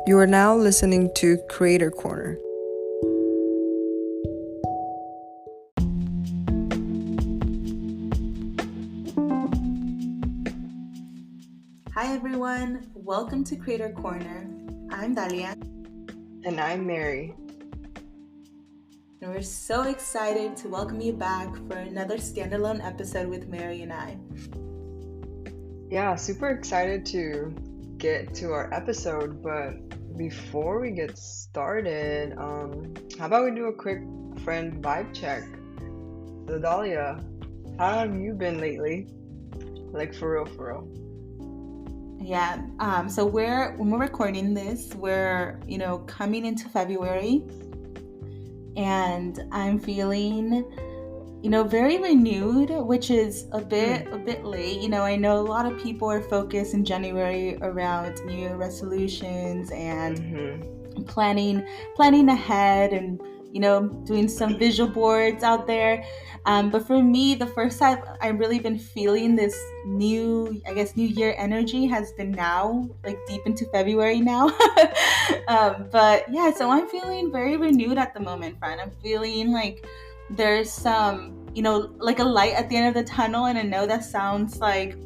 You are now listening to Creator Corner. Hi everyone, welcome to Creator Corner. I'm Dalia, And I'm Mary. and we're so excited to welcome you back for another standalone episode with Mary and I. Yeah, super excited to get to our episode, but before we get started, how about we do a quick friend vibe check? So Dalia, how have you been lately? Like for real. Yeah, so when we're recording this, we're coming into February, and I'm feeling very renewed, which is a bit late. I know a lot of people are focused in January around New Year resolutions and planning ahead and doing some visual boards out there, but for me, the first time I've really been feeling this new year energy has been now, like deep into February now. But yeah, so I'm feeling very renewed at the moment, friend. I'm feeling like there's some like a light at the end of the tunnel, and I know that sounds like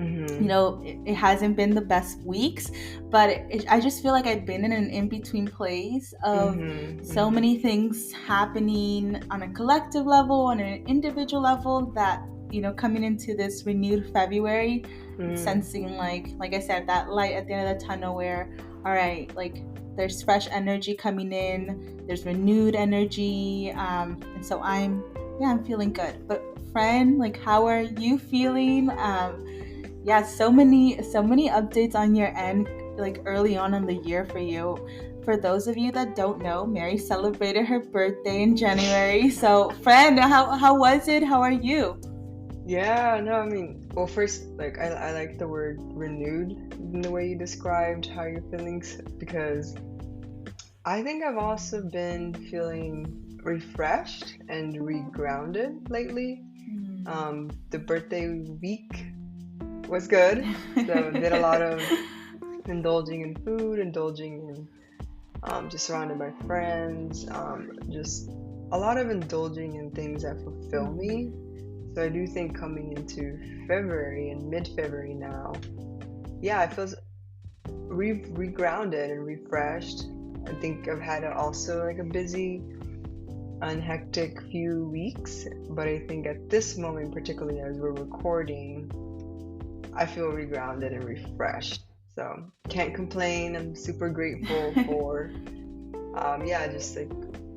it hasn't been the best weeks, but I just feel like I've been in an in-between place of so many things happening on a collective level, on an individual level, that coming into this renewed February, sensing like I said, that light at the end of the tunnel where, all right, like there's fresh energy coming in, there's renewed energy, and so I'm feeling good. But friend, like, how are you feeling? Yeah, so many updates on your end, like early on in the year for you. For those of you that don't know, Mary celebrated her birthday in January. So, friend, how was it? How are you? Yeah, no, I mean, well, first, like, I like the word renewed in the way you described how you're feeling, because I think I've also been feeling refreshed and regrounded lately. The birthday week was good, so did a lot of indulging in food, indulging in just surrounded by friends, just a lot of indulging in things that fulfill me. So I do think coming into February and mid-February now, yeah, it feels regrounded and refreshed. I think I've had also like a busy and hectic few weeks, but I think at this moment, particularly as we're recording, I feel regrounded and refreshed. So can't complain. I'm super grateful for just like,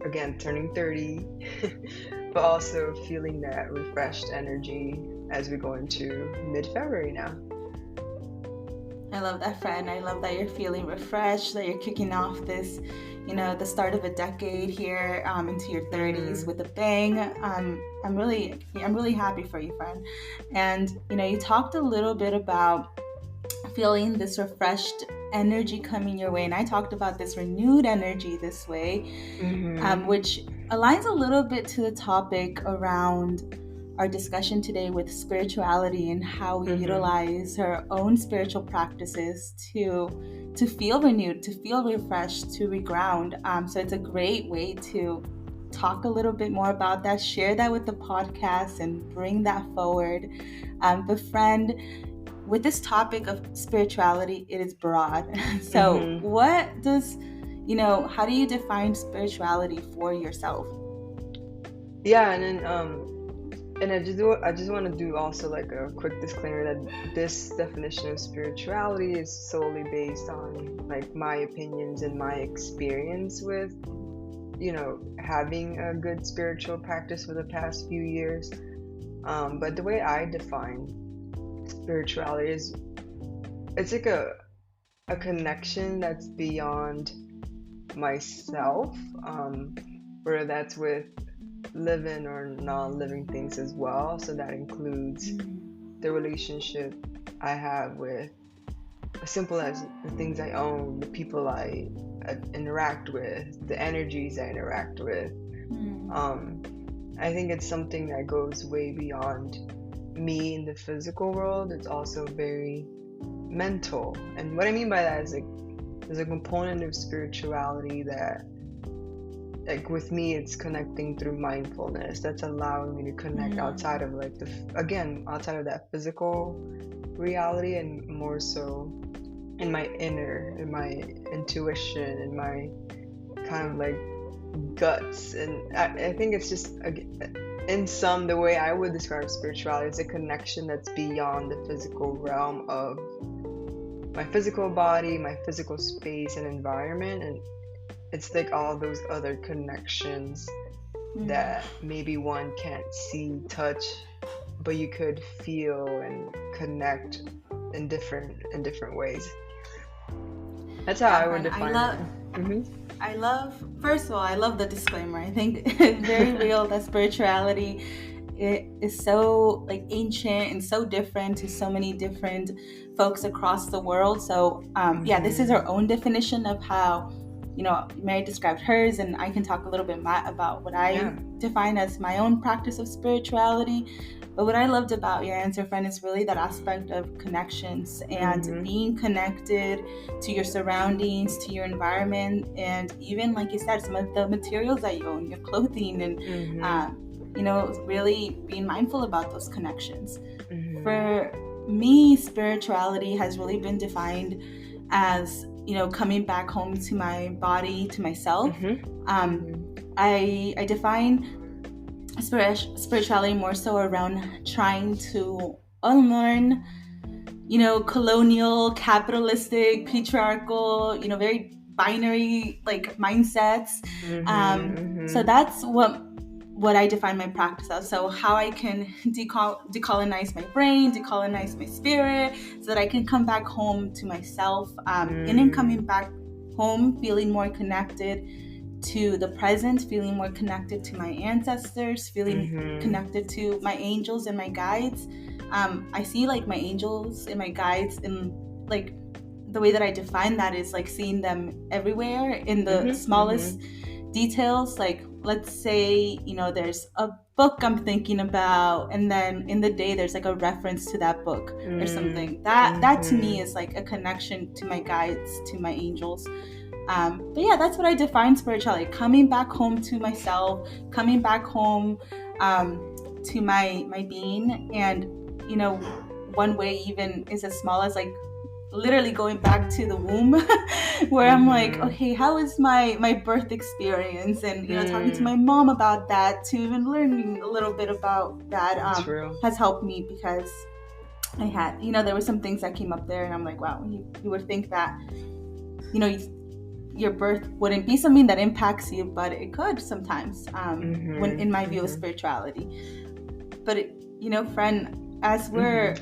again, turning 30, but also feeling that refreshed energy as we go into mid-February now. I love that, friend. I love that you're feeling refreshed, that you're kicking off this, the start of a decade here, into your 30s with a bang. I'm really happy for you, friend. And you talked a little bit about feeling this refreshed energy coming your way, and I talked about this renewed energy this way, which aligns a little bit to the topic around our discussion today with spirituality and how we utilize our own spiritual practices to feel renewed, to feel refreshed, to reground. So it's a great way to talk a little bit more about that, share that with the podcast, and bring that forward. But friend, with this topic of spirituality, it is broad. So what does, how do you define spirituality for yourself? Yeah, and then and I just want to do also like a quick disclaimer that this definition of spirituality is solely based on like my opinions and my experience with having a good spiritual practice for the past few years. But the way I define spirituality is, it's like a connection that's beyond myself, whether that's with living or non-living things as well. So that includes the relationship I have with, as simple as the things I own, the people I interact with, the energies I interact with. I think it's something that goes way beyond me in the physical world. It's also very mental, and what I mean by that is like there's a component of spirituality that, like with me, it's connecting through mindfulness. That's allowing me to connect outside of like outside of that physical reality, and more so in my intuition, in my kind of like guts. And I think it's just, in sum, the way I would describe spirituality is a connection that's beyond the physical realm of my physical body, my physical space and environment. And it's like all those other connections that maybe one can't see, touch, but you could feel and connect in different ways. That's how I would define it. I love, first of all, I love the disclaimer. I think it's very real that spirituality, it is so like ancient and so different to so many different folks across the world. So this is our own definition of how, Mary described hers, and I can talk a little bit about what I define as my own practice of spirituality. But what I loved about your answer, friend, is really that aspect of connections and being connected to your surroundings, to your environment, and even, like you said, some of the materials that you own, your clothing, and really being mindful about those connections. For me, spirituality has really been defined as, coming back home to my body, to myself. I define spirituality more so around trying to unlearn, colonial, capitalistic, patriarchal, very binary like mindsets. So that's what I define my practice as. So how I can decolonize my brain, decolonize my spirit, so that I can come back home to myself, and in coming back home, feeling more connected to the present, feeling more connected to my ancestors, feeling connected to my angels and my guides. I see like my angels and my guides, in like the way that I define that is like seeing them everywhere in the smallest details. Like, let's say, there's a book I'm thinking about, and then in the day there's like a reference to that book or something. That to me is like a connection to my guides, to my angels. But yeah, that's what I define spirituality: coming back home to myself, coming back home to my being. And one way even is as small as like literally going back to the womb, where I'm like, okay, how is my birth experience? And talking to my mom about that, to even learning a little bit about that has helped me, because I had, there were some things that came up there, and I'm like, wow, you would think that, your birth wouldn't be something that impacts you, but it could sometimes, when in my view of spirituality. But friend, as we're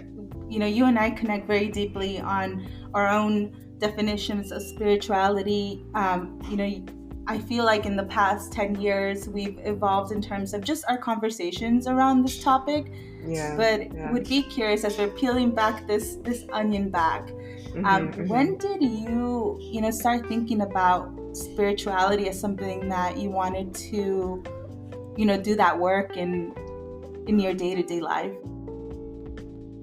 you and I connect very deeply on our own definitions of spirituality. I feel like in the past 10 years we've evolved in terms of just our conversations around this topic. Would be curious, as we're peeling back this onion back, when did you start thinking about spirituality as something that you wanted to do that work in your day-to-day life?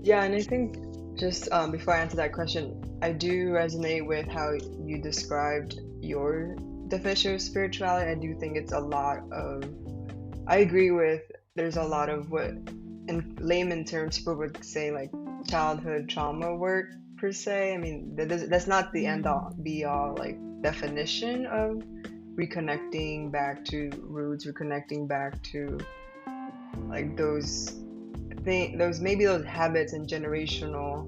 Yeah, and I think just before I answer that question, I do resonate with how you described your definition of spirituality. I do think it's a lot of, I agree with, there's a lot of what in layman terms people would say like childhood trauma work per se. I mean, that's not the end all be all like definition of reconnecting back to roots, reconnecting back to like those habits and generational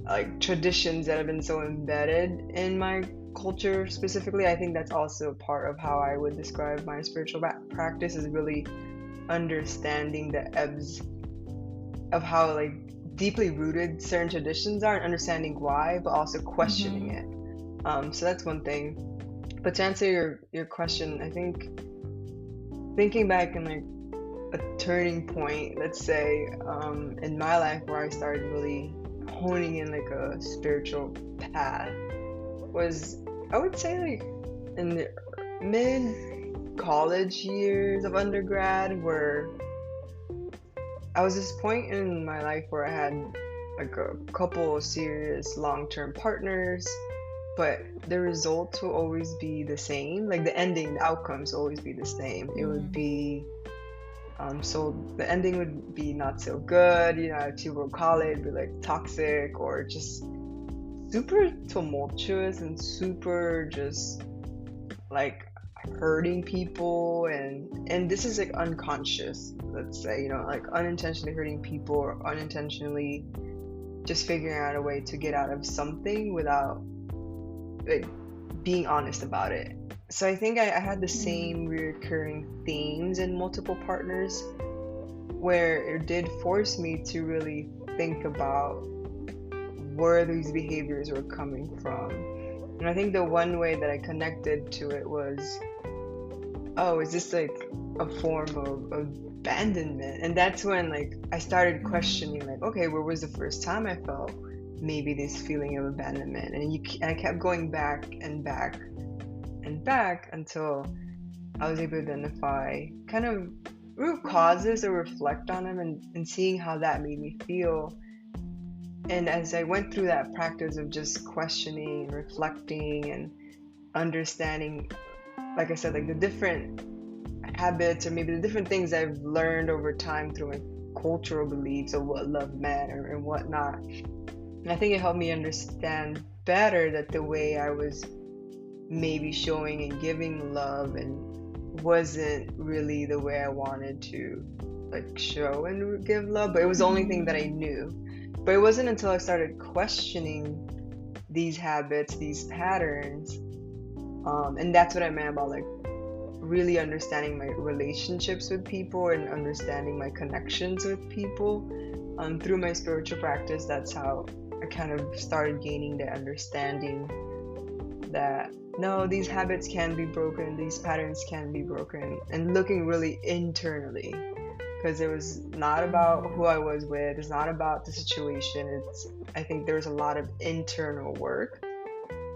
like traditions that have been so embedded in my culture specifically. I think that's also a part of how I would describe my spiritual practice, is really understanding the ebbs of how like deeply rooted certain traditions are, and understanding why, but also questioning it. So that's one thing. But to answer your question, I think thinking back in like a turning point, let's say, in my life, where I started really honing in like a spiritual path, was, I would say, like in the mid-college years of undergrad, where I was this point in my life where I had like a couple of serious long-term partners, but the results will always be the same. Like the ending, the outcomes will always be the same. It would be so the ending would be not so good, if people would call it, it'd be like toxic or just super tumultuous and super just like hurting people, and this is like unconscious, let's say, like unintentionally hurting people or unintentionally just figuring out a way to get out of something without like being honest about it. So I think I had the same recurring themes in multiple partners, where it did force me to really think about where these behaviors were coming from. And I think the one way that I connected to it was, oh, is this like a form of abandonment? And that's when like I started questioning, like, okay, where was the first time I felt maybe this feeling of abandonment? And I kept going back and back and back until I was able to identify kind of root causes or reflect on them, and seeing how that made me feel. And as I went through that practice of just questioning and reflecting and understanding, like I said, like the different habits or maybe the different things I've learned over time through my cultural beliefs of what love meant and whatnot. And I think it helped me understand better that the way I was maybe showing and giving love and wasn't really the way I wanted to like show and give love, but it was the only thing that I knew. But it wasn't until I started questioning these habits, these patterns, and that's what I meant about like really understanding my relationships with people and understanding my connections with people. Through my spiritual practice, that's how I kind of started gaining the understanding that no, these habits can be broken, these patterns can be broken, and looking really internally. Because it was not about who I was with, it's not about the situation, I think there's a lot of internal work.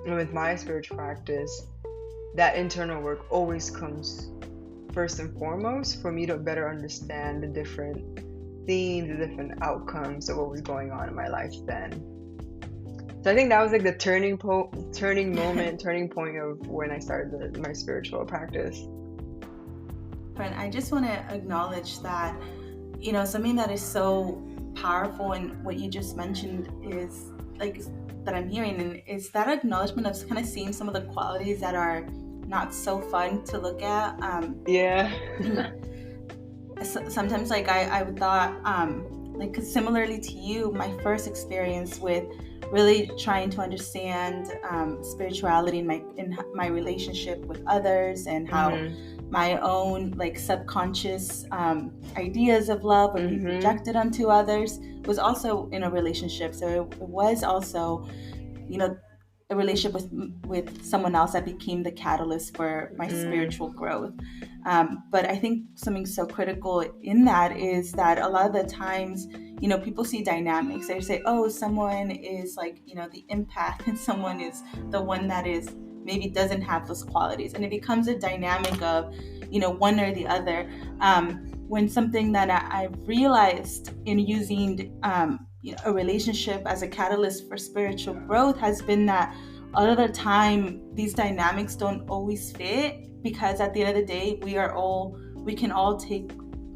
And with my spiritual practice, that internal work always comes first and foremost for me to better understand the different themes, the different outcomes of what was going on in my life then. So I think that was like the turning point of when I started my spiritual practice. I just want to acknowledge that, something that is so powerful in what you just mentioned is like that I'm hearing, and is that acknowledgement of kind of seeing some of the qualities that are not so fun to look at. Yeah. Sometimes like I thought, like, 'cause similarly to you, my first experience with really trying to understand spirituality in my relationship with others, and how my own like subconscious ideas of love would be projected onto others, was also in a relationship. So it was also, a relationship with someone else that became the catalyst for my spiritual growth. But I think something so critical in that is that a lot of the times, people see dynamics. They say, oh, someone is like, the empath, and someone is the one that is maybe doesn't have those qualities. And it becomes a dynamic of, one or the other. When something that I've realized in using a relationship as a catalyst for spiritual growth has been that a lot of the time these dynamics don't always fit, because at the end of the day we can all take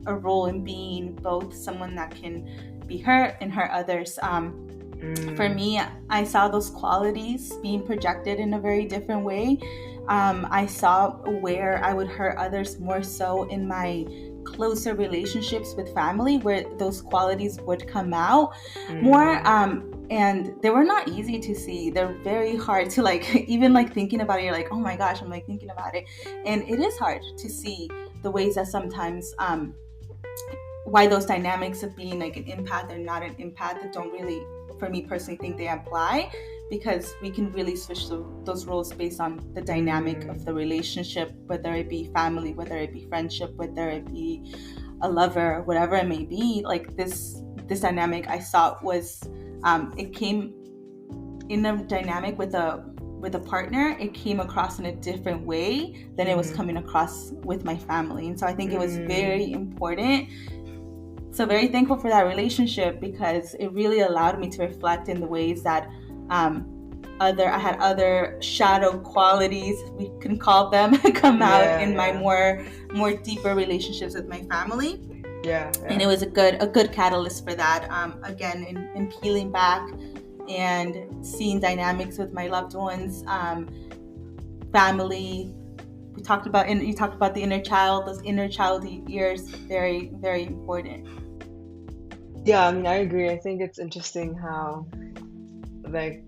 a role in being both someone that can be hurt and hurt others. For me, I saw those qualities being projected in a very different way. I saw where I would hurt others more so in my closer relationships with family, where those qualities would come out more, and they were not easy to see. They're very hard to like, even like thinking about it, you're like, oh my gosh, I'm like thinking about it, and it is hard to see the ways that sometimes why those dynamics of being like an empath or not an empath that don't really, for me personally, think they apply, because we can really switch those roles based on the dynamic of the relationship, whether it be family, whether it be friendship, whether it be a lover, whatever it may be. Like this dynamic I saw was, it came in a dynamic with a partner, it came across in a different way than it was coming across with my family. And so I think it was very important. So very thankful for that relationship, because it really allowed me to reflect in the ways that I had other shadow qualities, we can call them, come out in my more deeper relationships with my family. And it was a good catalyst for that. Again, in peeling back and seeing dynamics with my loved ones, family. You talked about the inner child. Those inner child years, very, very important. Yeah, I mean, I agree. I think it's interesting how, like,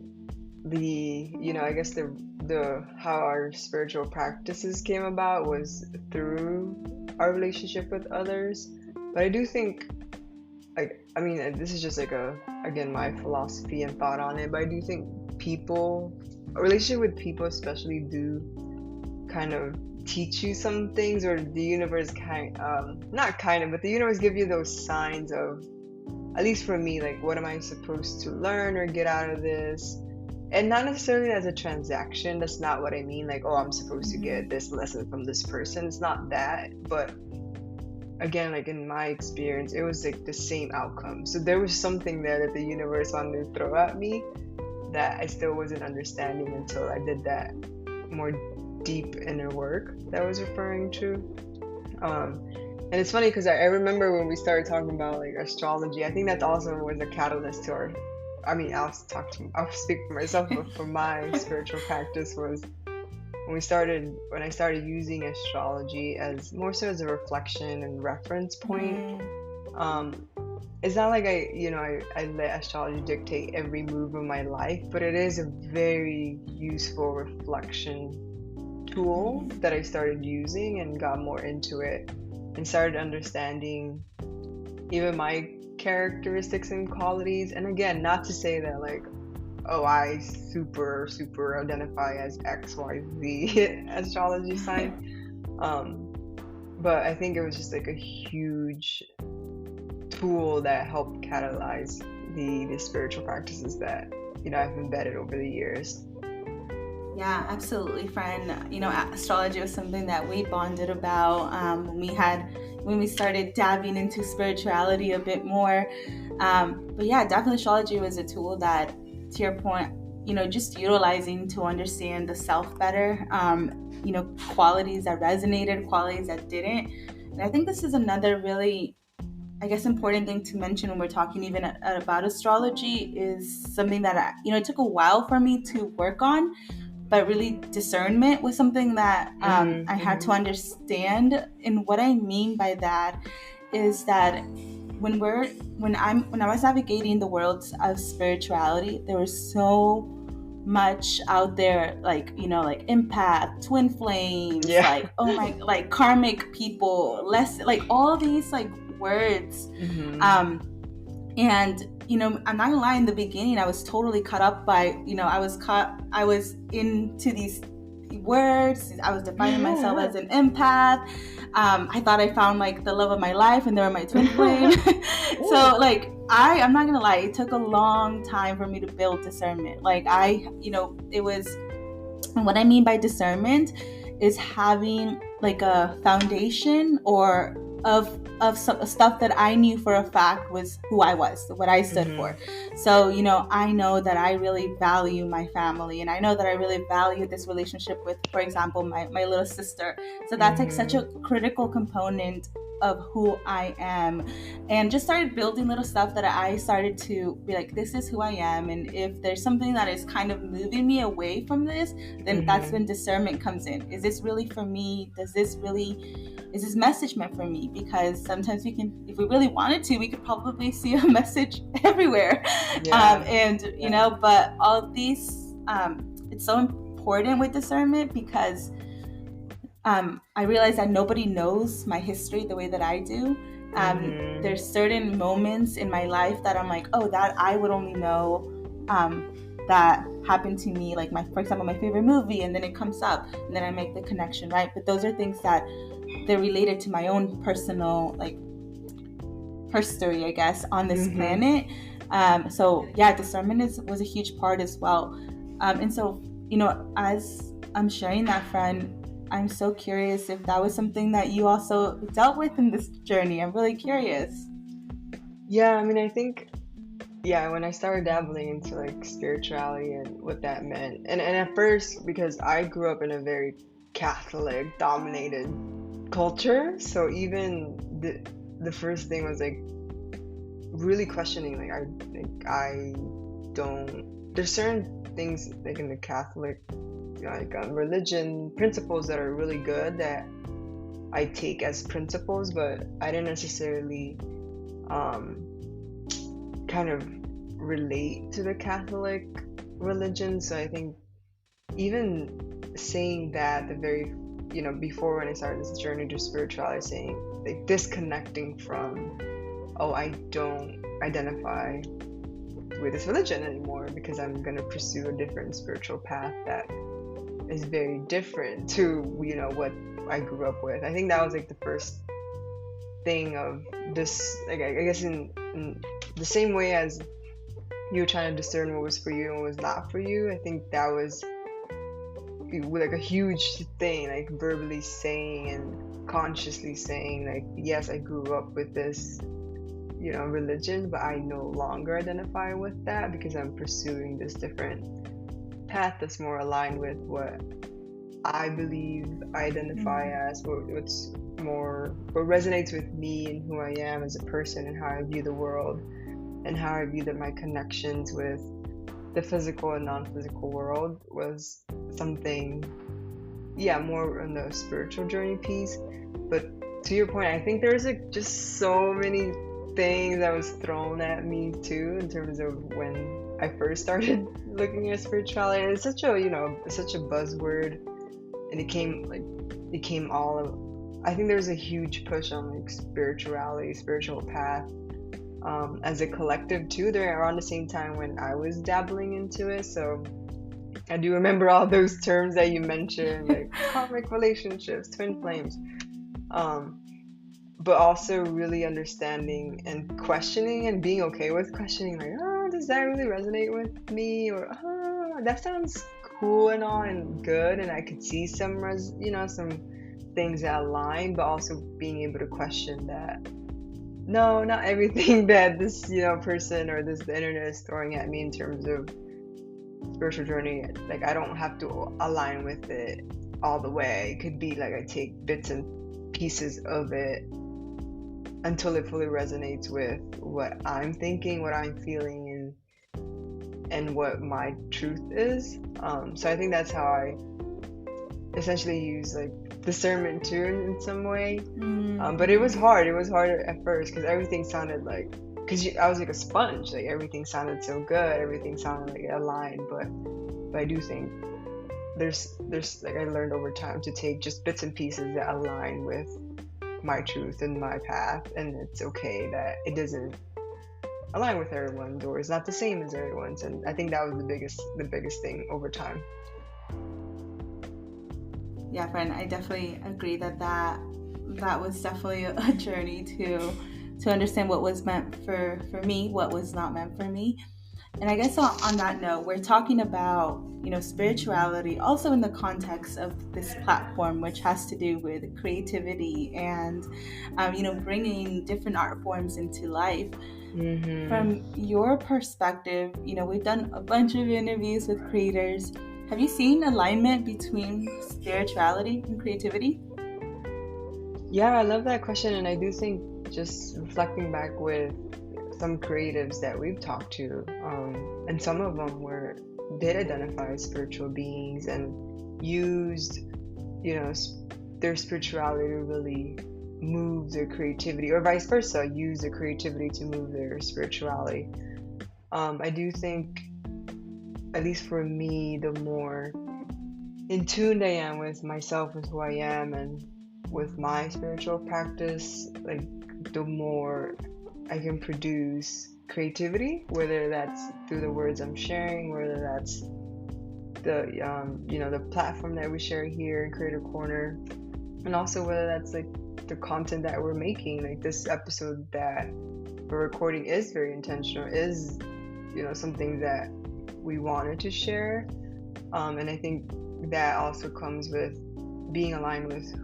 I guess the how our spiritual practices came about was through our relationship with others. But I do think, like, I mean, this is just like again, my philosophy and thought on it, but I do think a relationship with people especially do kind of teach you some things, or the universe but the universe give you those signs of, at least for me, like, what am I supposed to learn or get out of this? And not necessarily as a transaction. That's not what I mean. Like, oh, I'm supposed to get this lesson from this person. It's not that. But again, like, in my experience, it was like the same outcome. So there was something there that the universe wanted to throw at me that I still wasn't understanding until I did that more deep inner work that I was referring to. And it's funny because I remember when we started talking about, like, astrology, I think that also was a catalyst to I'll speak for myself, but for my spiritual practice was when I started using astrology as more so as a reflection and reference point. It's not like I let astrology dictate every move of my life, but it is a very useful reflection tool that I started using and got more into it and started understanding even my characteristics and qualities. And again, not to say that, like, oh, I super identify as XYZ astrology sign, but I think it was just like a huge tool that helped catalyze the spiritual practices that I've embedded over the years. Yeah, absolutely, friend. Astrology was something that we bonded about when we started dabbing into spirituality a bit more. But yeah, definitely astrology was a tool that, to your point, just utilizing to understand the self better, qualities that resonated, qualities that didn't. And I think this is another really, I guess, important thing to mention when we're talking even about astrology, is something that, it took a while for me to work on. But really, discernment was something that I had to understand. And what I mean by that is that when I was navigating the worlds of spirituality, there was so much out there, like empath, twin flames, like karmic people, less, like all these like words. And I'm not gonna lie, in the beginning I was totally caught up by, I was into these words. I was defining myself as an empath. I thought I found like the love of my life, and they were my twin flame. So like I'm not gonna lie, it took a long time for me to build discernment. Like it was, and what I mean by discernment is having like a foundation or of some stuff that I knew for a fact was who I was, what I stood for. So, I know that I really value my family, and I know that I really value this relationship with, for example, my little sister. So that's like such a critical component of who I am, and just started building little stuff that I started to be like, this is who I am. And if there's something that is kind of moving me away from this, then that's when discernment comes in. Is this really for me? Is this message meant for me? Because sometimes we can, if we really wanted to, we could probably see a message everywhere. But all these, it's so important with discernment, because I realize that nobody knows my history the way that I do. There's certain moments in my life that I'm like, oh, that I would only know that happened to me, like for example, my favorite movie, and then it comes up, and then I make the connection, right? But those are things that they're related to my own personal like history, I guess, on this planet. So yeah, discernment was a huge part as well. And so, as I'm sharing that, friend, I'm so curious if that was something that you also dealt with in this journey. I'm really curious. Yeah, I mean, I think yeah, when I started dabbling into like spirituality and what that meant, and at first, because I grew up in a very Catholic dominated culture, so even the first thing was like really questioning, I don't, there's certain things like in the Catholic like religion principles that are really good that I take as principles, but I didn't necessarily um kind of relate to the Catholic religion. So I think even saying that the very, before when I started this journey to spirituality, saying like disconnecting from, oh, I don't identify with this religion anymore because I'm going to pursue a different spiritual path that is very different to, what I grew up with. I think that was like the first thing of this, like, I guess in the same way as you were trying to discern what was for you and what was not for you. I think that was like a huge thing, like verbally saying and consciously saying, like, yes, I grew up with this, religion, but I no longer identify with that because I'm pursuing this different path that's more aligned with what I believe I identify as, what resonates with me and who I am as a person and how I view the world and how I view that my connections with the physical and non-physical world was something, more on the spiritual journey piece. But to your point, I think there's like just so many things that was thrown at me too in terms of when I first started looking at spirituality. It's such a buzzword, and it came all of, I think there's a huge push on like spirituality, spiritual path, as a collective too. They're around the same time when I was dabbling into it, so I do remember all those terms that you mentioned, like karmic relationships, twin flames, but also really understanding and questioning and being okay with questioning, like, oh, does that really resonate with me, or oh, that sounds cool and all and good, and I could see some some things that align, but also being able to question that no, not everything that this person or the internet is throwing at me in terms of spiritual journey, like I don't have to align with it all the way. It could be like I take bits and pieces of it until it fully resonates with what I'm thinking, what I'm feeling, and what my truth is. So I think that's how I essentially use like discernment too in some way. But it was hard. It was hard at first because everything sounded like, I was like a sponge. Like everything sounded so good. Everything sounded like it aligned. But I do think there's like I learned over time to take just bits and pieces that align with my truth and my path, and it's okay that it doesn't align with everyone's or is not the same as everyone's. And I think that was the biggest thing over time. Yeah, friend, I definitely agree that was definitely a journey to understand what was meant for me, what was not meant for me. And I guess on that note, we're talking about, spirituality also in the context of this platform, which has to do with creativity and, bringing different art forms into life. Mm-hmm. From your perspective, we've done a bunch of interviews with creators. Have you seen alignment between spirituality and creativity? Yeah, I love that question. And I do think, just reflecting back with some creatives that we've talked to, and some of them did identify as spiritual beings and used, their spirituality to really move their creativity, or vice versa, use their creativity to move their spirituality. I do think, at least for me, the more in tune I am with myself, with who I am, and with my spiritual practice, like the more I can produce creativity, whether that's through the words I'm sharing, whether that's the the platform that we share here in Creator Corner, and also whether that's like the content that we're making. Like this episode that we're recording is very intentional, is something that we wanted to share, and I think that also comes with being aligned with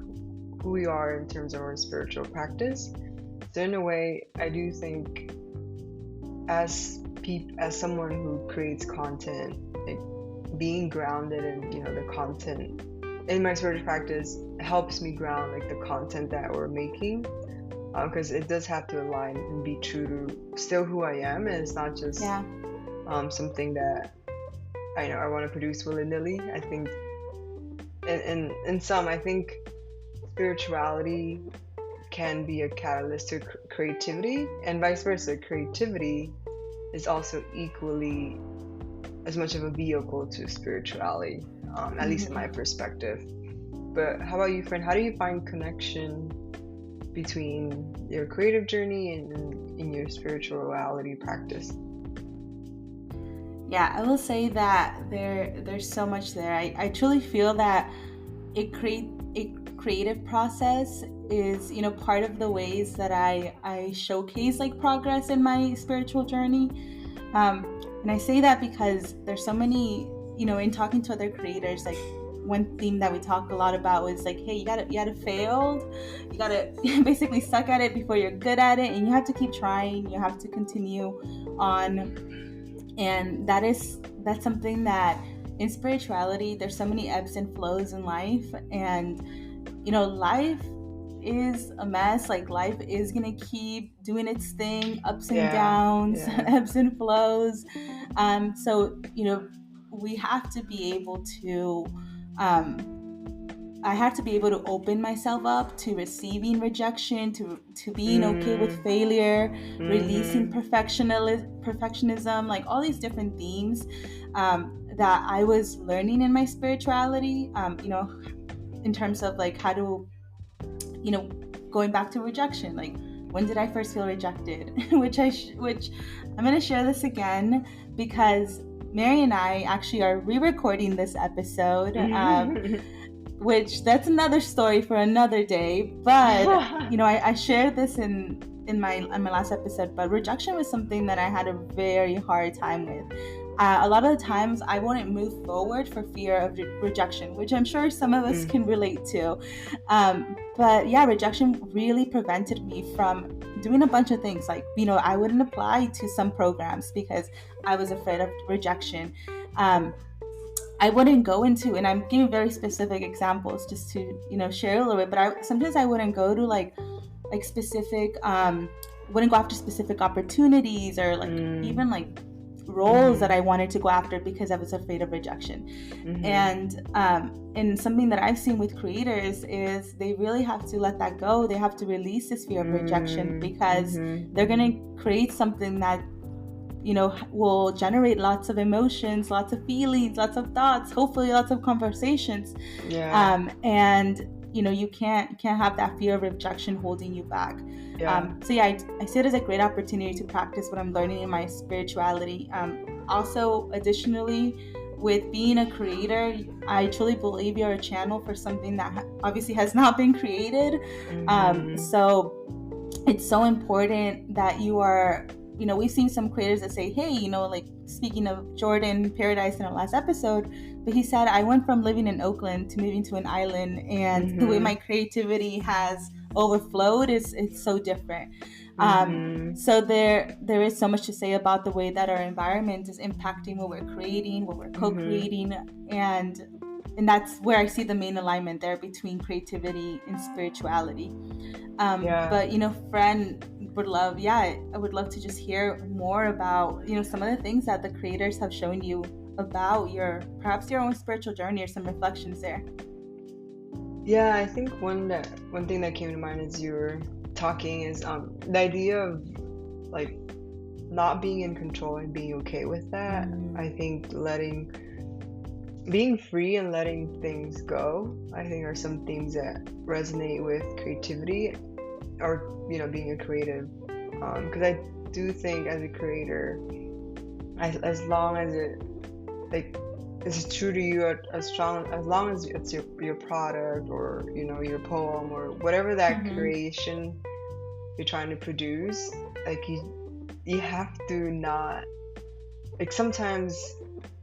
who we are in terms of our spiritual practice. So in a way, I do think as as someone who creates content, like being grounded in, you know, the content in my spiritual practice helps me ground like the content that we're making, because it does have to align and be true to still who I am, and it's not just something that I know I want to produce willy-nilly. I think in some, I think spirituality can be a catalyst to creativity, and vice versa. Creativity is also equally as much of a vehicle to spirituality, at least in my perspective. But how about you, friend? How do you find connection between your creative journey and in your spirituality practice? Yeah, I will say that there's so much there. I truly feel that a creative process is, you know, part of the ways that I showcase like progress in my spiritual journey. And I say that because there's so many, you know, in talking to other creators, like one theme that we talk a lot about was like, hey, you gotta fail, you gotta basically suck at it before you're good at it, and you have to keep trying, you have to continue on. And that's something that in spirituality, there's so many ebbs and flows in life, and you know, life is a mess. Like life is gonna keep doing its thing, ups and downs, ebbs and flows. So you know, we have to be able to I have to be able to open myself up to receiving rejection, to being okay with failure, releasing perfectionism, like all these different themes that I was learning in my spirituality, you know, in terms of like how to, you know, going back to rejection, like when did I first feel rejected? which I'm going to share this again because Mary and I actually are re-recording this episode, which that's another story for another day. But you know, I shared this in my last episode. But rejection was something that I had a very hard time with. A lot of the times I wouldn't move forward for fear of rejection, which I'm sure some of us can relate to. But yeah, rejection really prevented me from doing a bunch of things. Like, you know, I wouldn't apply to some programs because I was afraid of rejection. I wouldn't go into, and I'm giving very specific examples just to, you know, share a little bit, but sometimes I wouldn't go to like specific, wouldn't go after specific opportunities or like even like roles that I wanted to go after because I was afraid of rejection. And something that I've seen with creators is they really have to let that go. They have to release this fear of rejection because they're going to create something that, you know, will generate lots of emotions, lots of feelings, lots of thoughts, hopefully lots of conversations. And you know, you can't have that fear of rejection holding you back. So yeah, I see it as a great opportunity to practice what I'm learning in my spirituality. Also, additionally, with being a creator, I truly believe you're a channel for something that obviously has not been created. So it's so important that you are, you know, we've seen some creators that say, hey, you know, like speaking of Jordan Paradise in our last episode, but he said, I went from living in Oakland to moving to an island, and the way my creativity has overflowed it's so different. So there is so much to say about the way that our environment is impacting what we're creating, what we're co-creating, and that's where I see the main alignment there between creativity and spirituality. But, you know, friend, I would love to just hear more about, you know, some of the things that the creators have shown you about perhaps your own spiritual journey or some reflections there. Yeah, I think one thing that came to mind as you were talking is the idea of like not being in control and being okay with that. I think being free and letting things go, I think are some themes that resonate with creativity or, you know, being a creative. Because I do think as a creator, as long as it like is true to you, as long as it's your product or, you know, your poem or whatever that creation you're trying to produce, like you have to not, like sometimes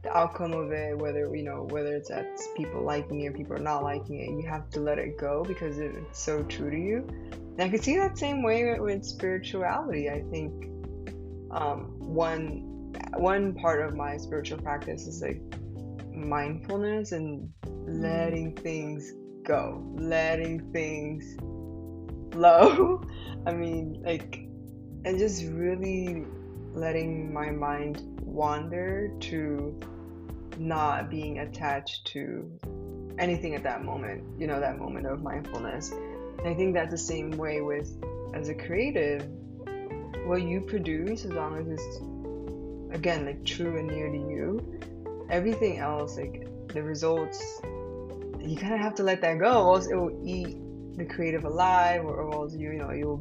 the outcome of it, whether it's that people liking it or people are not liking it, you have to let it go because it's so true to you. And I can see that same way with spirituality. I think one one part of my spiritual practice is like mindfulness and letting things go, letting things flow. I mean, like, and just really letting my mind wander to not being attached to anything at that moment, that moment of mindfulness. And I think that's the same way with, as a creative, what you produce, as long as it's, again, like true and near to you, everything else, like the results, you kind of have to let that go, or else it will eat the creative alive, or else you'll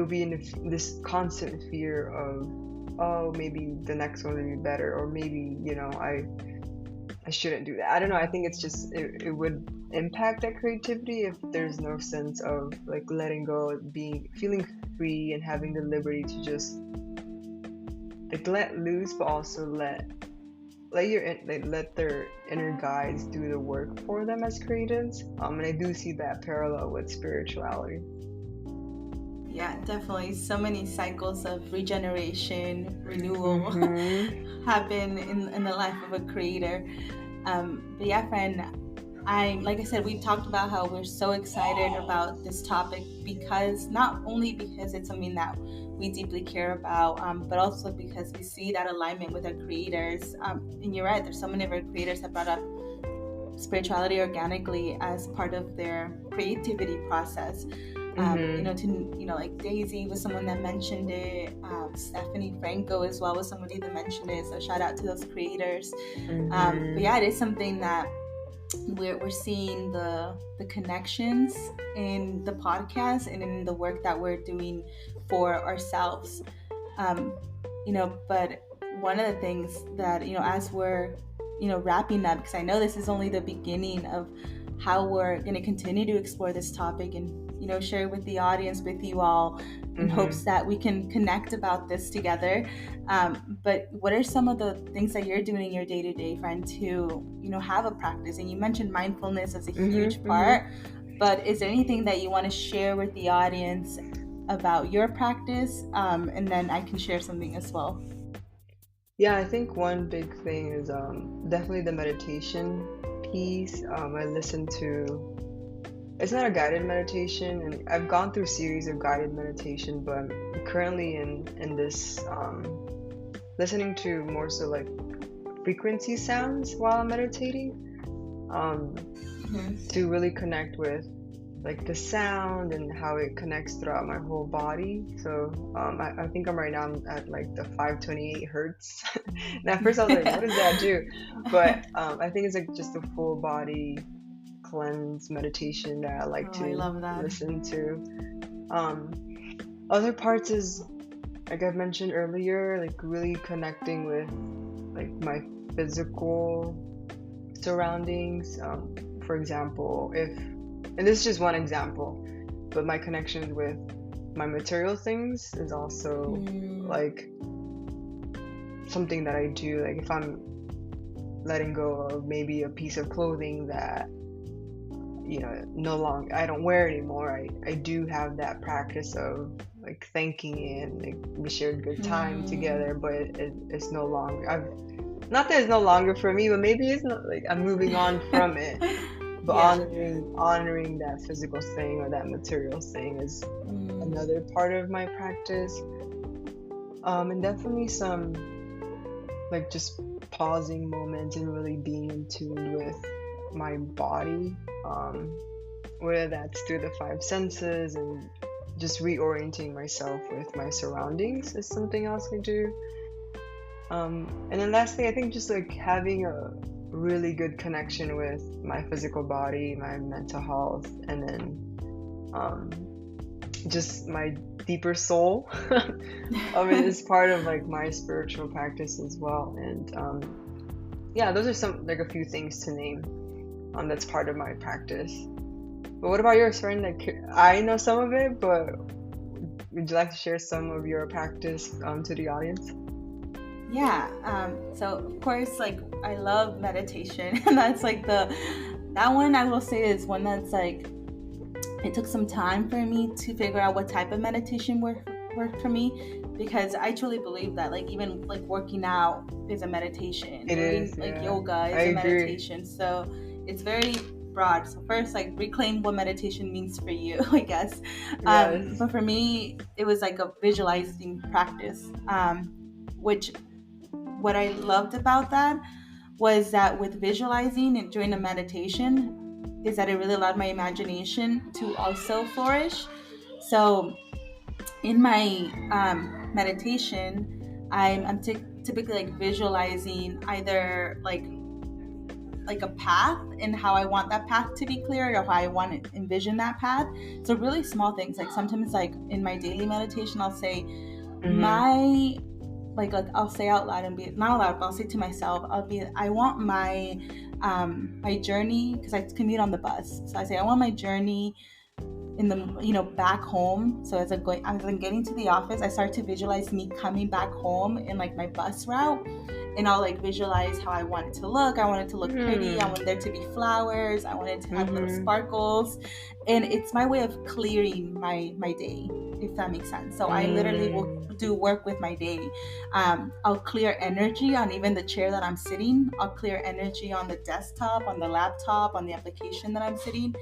be in this constant fear of, oh, maybe the next one will be better, or maybe I shouldn't do that. I don't know. I think it's just it would impact that creativity if there's no sense of like letting go, feeling free, and having the liberty to just like let loose, but also let their inner guides do the work for them as creatives. And I do see that parallel with spirituality. Yeah, definitely. So many cycles of regeneration, renewal happen in the life of a creator. But yeah, friend, like I said, we've talked about how we're so excited about this topic, because not only because it's something that we deeply care about, but also because we see that alignment with our creators. And you're right, there's so many of our creators that brought up spirituality organically as part of their creativity process. Like Daisy was someone that mentioned it. Stephanie Franco as well was somebody that mentioned it. So shout out to those creators. But yeah, it is something that we're seeing the connections in the podcast and in the work that we're doing for ourselves. But one of the things that, as we're, wrapping up, because I know this is only the beginning of how we're going to continue to explore this topic and, share with the audience, with you all, in hopes that we can connect about this together. But what are some of the things that you're doing in your day-to-day, friend, to, have a practice? And you mentioned mindfulness as a huge part, but is there anything that you want to share with the audience about your practice? And then I can share something as well. Yeah, I think one big thing is definitely the meditation piece. I listen to, it's not a guided meditation, and I've gone through a series of guided meditation, but I'm currently in this listening to more so like frequency sounds while I'm meditating, to really connect with like the sound and how it connects throughout my whole body. So I think I'm at like the 528 hertz. And at first I was like, what does that do? But I think it's like just a full body cleanse meditation that I like to listen to. Other parts is, like I've mentioned earlier, like really connecting with like my physical surroundings. For example, and this is just one example, but my connection with my material things is also like something that I do. Like if I'm letting go of maybe a piece of clothing that no longer I don't wear anymore, I do have that practice of like thanking it, and like we shared good time together, but it's no longer, not that it's no longer for me, but maybe it's not, like I'm moving on from it. But honoring that physical thing or that material thing is another part of my practice. And definitely some like just pausing moments and really being in tune with my body, whether that's through the 5 senses, and just reorienting myself with my surroundings is something else I do. And then lastly, I think just like having a really good connection with my physical body, my mental health, and then just my deeper soul. It is part of like my spiritual practice as well. And those are some, like a few things to name that's part of my practice. But what about yours, friend? Like, I know some of it, but would you like to share some of your practice to the audience? Yeah, so of course, like I love meditation, and that's like that one I will say is one that's like, it took some time for me to figure out what type of meditation worked for me. because I truly believe that, like, even like working out is a meditation. It Doing is, like yeah. yoga I is a agree. meditation. So it's very broad. So first, like, reclaim what meditation means for you, I guess. Yes. But for me, it was like a visualizing practice, which what I loved about that was that with visualizing and during a meditation is that it really allowed my imagination to also flourish. So in my meditation, I'm typically like visualizing either like a path and how I want that path to be cleared or how I want to envision that path. So really small things, like sometimes like in my daily meditation, I'll say my like I'll say out loud and be not out loud, but I'll say to myself, I want my my journey, because I commute on the bus. So I say I want my journey in the back home. So as I'm getting to the office, I start to visualize me coming back home in like my bus route, and I'll like visualize how I want it to look. I want it to look pretty. I want there to be flowers. I want it to have little sparkles, and it's my way of clearing my day, if that makes sense. So I literally will do work with my day. I'll clear energy on even the chair that I'm sitting. I'll clear energy on the desktop, on the laptop, on the application that I'm sitting.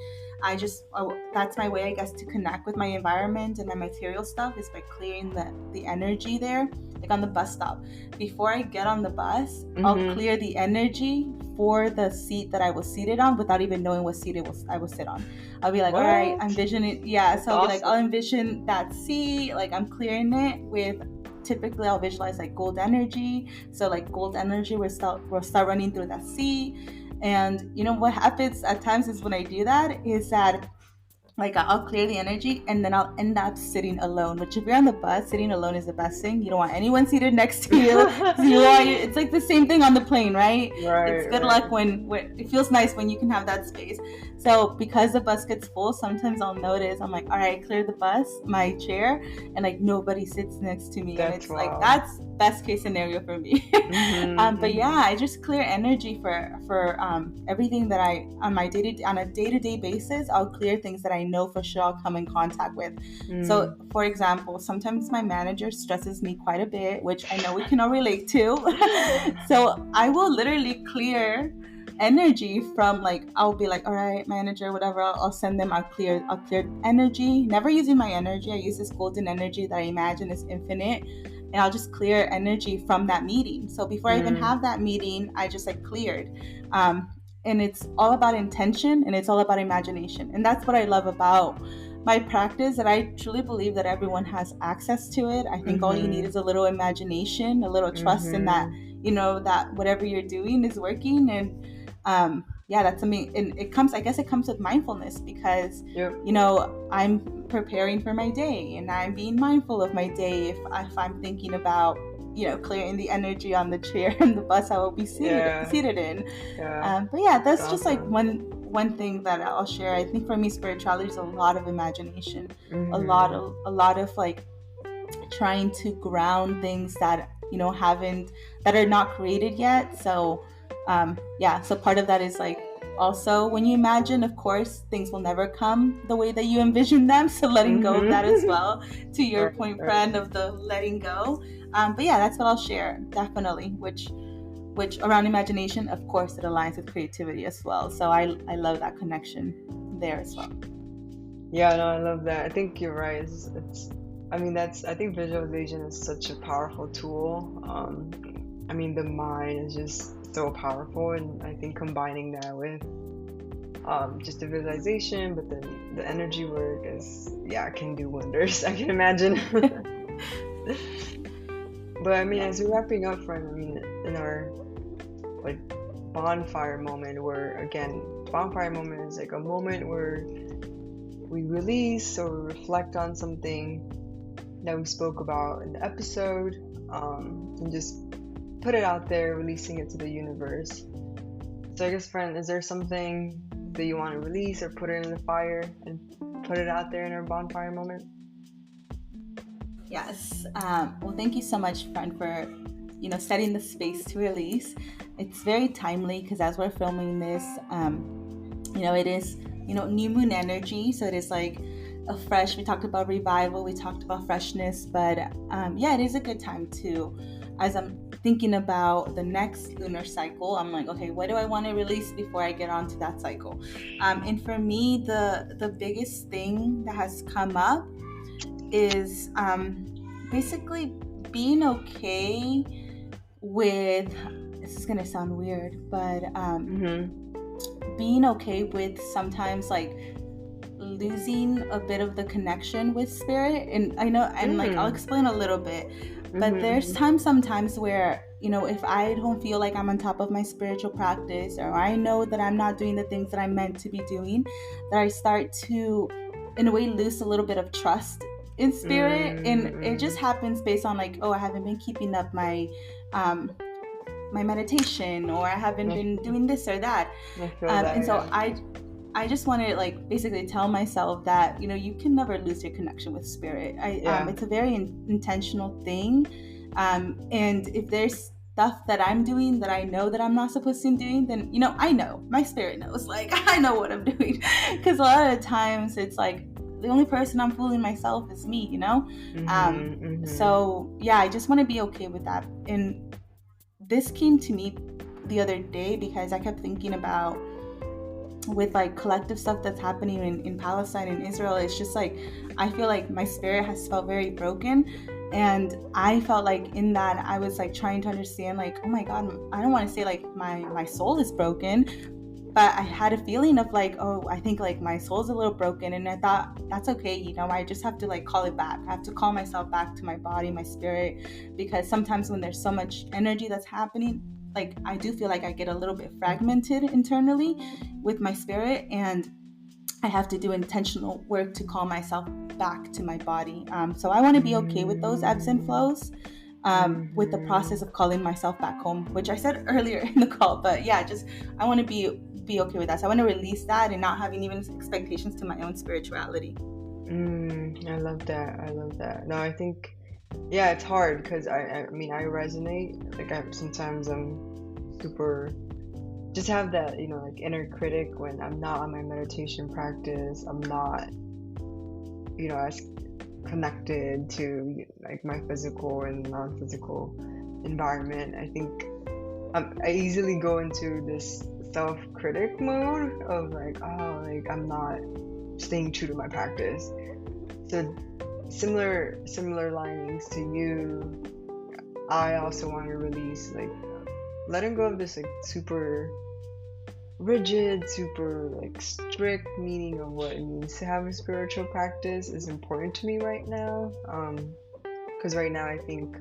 That's my way, I guess, to connect with my environment and my material stuff, is by clearing the energy there. Like on the bus stop, before I get on the bus, I'll clear the energy for the seat that I was seated on without even knowing what seat I will sit on. I'll be like, all right, I'm envisioning, so I'll be like, I'll envision that seat, like I'm clearing it with, typically I'll visualize like gold energy. So like gold energy will start running through that seat. And what happens at times is when I do that is that like I'll clear the energy and then I'll end up sitting alone, which if you're on the bus, sitting alone is the best thing. You don't want anyone seated next to you. It's like the same thing on the plane, right? It's good luck when it feels nice when you can have that space. So because the bus gets full, sometimes I'll notice, I'm like, all right, I cleared the bus, my chair, and like nobody sits next to me. And it's like, that's best case scenario for me. But yeah, I just clear energy for everything that on a day-to-day basis. I'll clear things that I know for sure I'll come in contact with. So for example, sometimes my manager stresses me quite a bit, which I know we can all relate to. So I will literally clear energy from, like, I'll be like, all right, manager, whatever, I'll send them, I'll clear energy, never using my energy. I use this golden energy that I imagine is infinite, and I'll just clear energy from that meeting. So before I even have that meeting, I just like cleared. And it's all about intention, and it's all about imagination. And that's what I love about my practice, that I truly believe that everyone has access to it. I think all you need is a little imagination, a little trust in that, that whatever you're doing is working. And that's something, and it comes with mindfulness, because I'm preparing for my day and I'm being mindful of my day. If I'm thinking about clearing the energy on the chair and the bus I will be seated in. But yeah, that's awesome. Just like one thing that I'll share. I think for me, spirituality is a lot of imagination, a lot of like trying to ground things that that are not created yet. So so part of that is like, also when you imagine, of course things will never come the way that you envision them, so letting go of that as well, to your point, friend, of the letting go. But yeah, that's what I'll share, definitely, which around imagination, of course it aligns with creativity as well. So I love that connection there as well. Yeah, no, I love that. I think you're right. I think visualization is such a powerful tool. The mind is just so powerful, and I think combining that with just the visualization, but then the energy work can do wonders. I can imagine. But as we're wrapping up, friend, in our like bonfire moment, where again, bonfire moment is like a moment where we release or reflect on something that we spoke about in the episode, and just put it out there, releasing it to the universe. So I guess, friend, is there something that you want to release or put it in the fire and put it out there in our bonfire moment? Yes. Well, thank you so much, friend, for setting the space to release. It's very timely, because as we're filming this, it is new moon energy, so it is like a fresh, we talked about revival, we talked about freshness, but yeah, it is a good time to, as I'm thinking about the next lunar cycle, I'm like, okay, what do I want to release before I get onto that cycle? And for me, the biggest thing that has come up is basically being okay with, this is gonna sound weird, but being okay with sometimes like losing a bit of the connection with spirit. And I know, and like I'll explain a little bit, but there's sometimes where, you know, if I don't feel like I'm on top of my spiritual practice, or I know that I'm not doing the things that I'm meant to be doing, that I start to, in a way, lose a little bit of trust in spirit. And it just happens based on like, oh, I haven't been keeping up my my meditation, or I haven't been doing this or that. And so I just want to like basically tell myself that, you know, you can never lose your connection with spirit. It's a very intentional thing. And if there's stuff that I'm doing that I know that I'm not supposed to be doing, then, you know, I know, my spirit knows, like, I know what I'm doing. Because a lot of the times it's like, the only person I'm fooling myself is me, you know? So yeah, I just want to be okay with that. And this came to me the other day because I kept thinking about, with like collective stuff that's happening in Palestine and Israel, it's just like, I feel like my spirit has felt very broken. And I felt like in that I was like trying to understand, like, oh my God, I don't want to say like my soul is broken, but I had a feeling of like, oh, I think like my soul's a little broken. And I thought, that's okay, you know, I just have to like call it back. I have to call myself back to my body, my spirit, because sometimes when there's so much energy that's happening, like I do feel like I get a little bit fragmented internally with my spirit, and I have to do intentional work to call myself back to my body. So I want to be okay with those ebbs and flows, with the process of calling myself back home, which I said earlier in the call. But yeah, just I want to be okay with that. So I want to release that and not having even expectations to my own spirituality. I love that. No, I think, yeah, it's hard because I mean, I resonate. Like sometimes I'm super, just have that, you know, like inner critic when I'm not on my meditation practice. I'm not, you know, as connected to like my physical and non-physical environment. I think I easily go into this self-critic mode of like, oh, like I'm not staying true to my practice. So similar linings to you, I also want to release, like, letting go of this like super rigid, super like strict meaning of what it means to have a spiritual practice is important to me right now. Because right now I think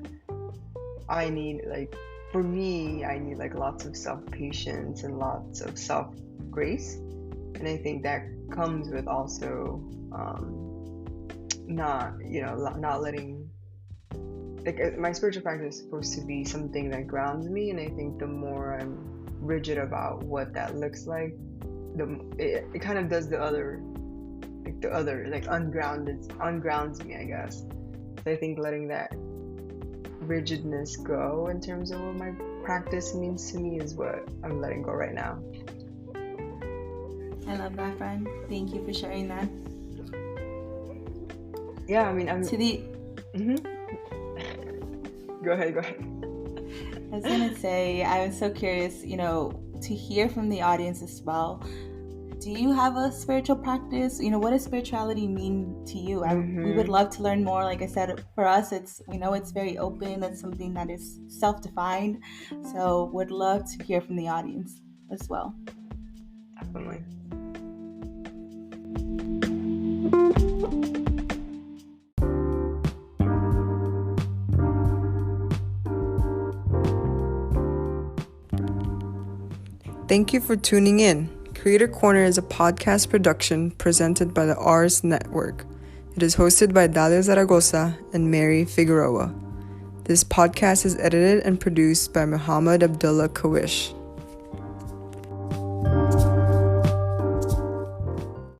I need, like, for me, I need like lots of self-patience and lots of self-grace. And I think that comes with also not letting, like, my spiritual practice is supposed to be something that grounds me. And I think the more I'm rigid about what that looks like, it kind of does the other, like ungrounds me, I guess. So I think letting that rigidness go in terms of what my practice means to me is what I'm letting go right now. I love that, friend. Thank you for sharing that. Yeah, I mean, I'm to the Go ahead. I was gonna say, I was so curious, you know, to hear from the audience as well. Do you have a spiritual practice? You know, what does spirituality mean to you? We would love to learn more. Like I said, for us, we know it's very open. It's something that is self-defined. So would love to hear from the audience as well. Definitely. Thank you for tuning in. Creator Corner is a podcast production presented by the Ars Network. It is hosted by Dalia Zaragoza and Mary Figueroa. This podcast is edited and produced by Muhammad Abdullah Kawish.